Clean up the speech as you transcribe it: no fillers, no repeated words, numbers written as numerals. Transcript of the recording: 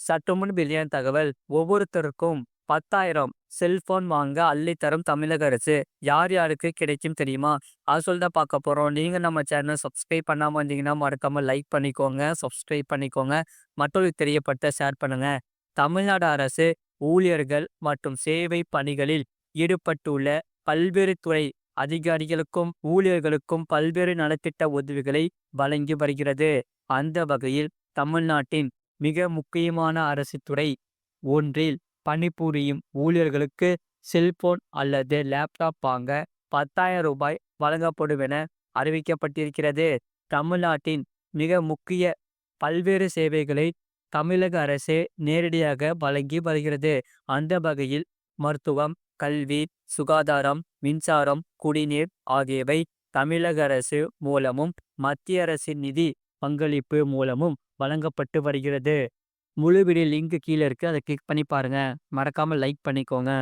சற்றுமுன் பில்லியன் தகவல் ஒவ்வொருத்தருக்கும் 10,000 செல்போன் வாங்க அள்ளித்தரும் தமிழக அரசு. யார் யாருக்கு கிடைக்கும் தெரியுமா? அது தான் பார்க்க போறோம். நீங்க நம்ம சேனல் சப்ஸ்கிரைப் பண்ணாம இருந்தீங்கன்னா மறக்காம லைக் பண்ணிக்கோங்க, சப்ஸ்கிரைப் பண்ணிக்கோங்க, மற்றவர்களுக்கு தெரியப்பட்ட ஷேர் பண்ணுங்க. தமிழ்நாடு அரசு ஊழியர்கள் மற்றும் சேவை பணிகளில் ஈடுபட்டுள்ள பல்வேறு துறை அதிகாரிகளுக்கும் ஊழியர்களுக்கும் பல்வேறு நலத்திட்ட உதவிகளை வழங்கி வருகிறது. அந்த வகையில் தமிழ்நாட்டின் மிக முக்கியமான அரசு துறை ஒன்றில் பணிபுரியும் ஊழியர்களுக்கு செல்போன் அல்லது லேப்டாப் வாங்க 10,000 ரூபாய் வழங்கப்படும் என அறிவிக்கப்பட்டிருக்கிறது. தமிழ்நாட்டின் மிக முக்கிய பல்வேறு சேவைகளை தமிழக அரசே நேரடியாக வழங்கி வருகிறது. அந்த வகையில் மருத்துவம், கல்வி, சுகாதாரம், மின்சாரம், குடிநீர் ஆகியவை தமிழக அரசு மூலமும் மத்திய அரசின் நிதி பங்களிப்பு மூலமும் வழங்கப்பட்டு வருகிறது. முழு வீடியோ லிங்க் கீழே இருக்கு. அதை கிளிக் பண்ணி பாருங்க. மறக்காம லைக் பண்ணிக்கோங்க.